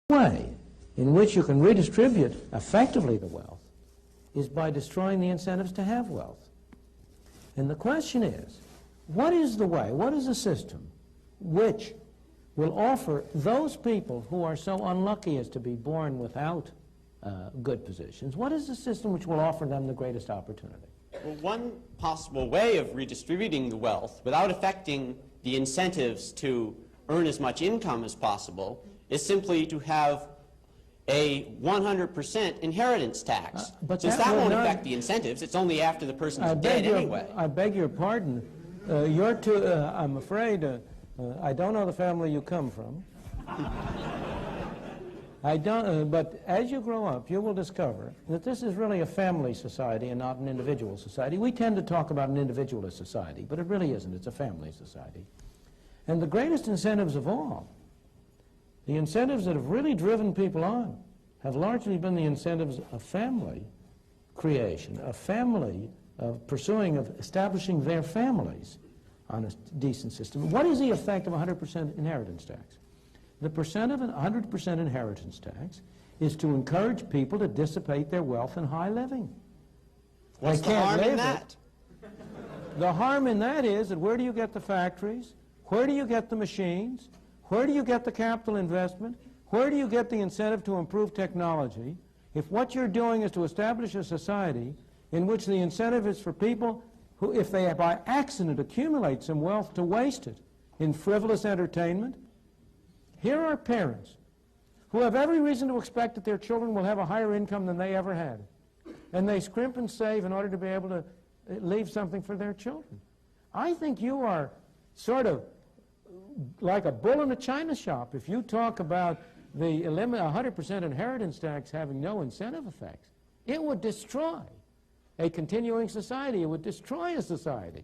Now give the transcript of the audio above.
way in which you can redistribute effectively the wealth is by destroying the incentives to have wealth. And the question is, what is the way, what is the system which will offer those people who are so unlucky as to be born without good positions, what is the system which will offer them the greatest opportunity? Well, one possible way of redistributing the wealth without affecting the incentives to earn as much income as possible is simply to have a 100% inheritance tax. Since that won't affect the incentives, it's only after the person's dead anyway. I beg your pardon. I'm afraid, I don't know the family you come from. But as you grow up, you will discover that this is really a family society and not an individual society. We tend to talk about an individualist society, but it really isn't. It's a family society. And the greatest incentives of all, the incentives that have really driven people on, have largely been the incentives of family creation, of family, of establishing their families on a decent system. What is the effect of 100% inheritance tax? The percent of an 100% inheritance tax is to encourage people to dissipate their wealth in high living. What's the harm in that? The harm in that is that where do you get the factories? Where do you get the machines? Where do you get the capital investment? Where do you get the incentive to improve technology if what you're doing is to establish a society in which the incentive is for people who, if they by accident accumulate some wealth, to waste it in frivolous entertainment? Here are parents who have every reason to expect that their children will have a higher income than they ever had. And they scrimp and save in order to be able to leave something for their children. I think you are sort of like a bull in a china shop if you talk about the 100% inheritance tax having no incentive effects. It would destroy a continuing society. It would destroy a society.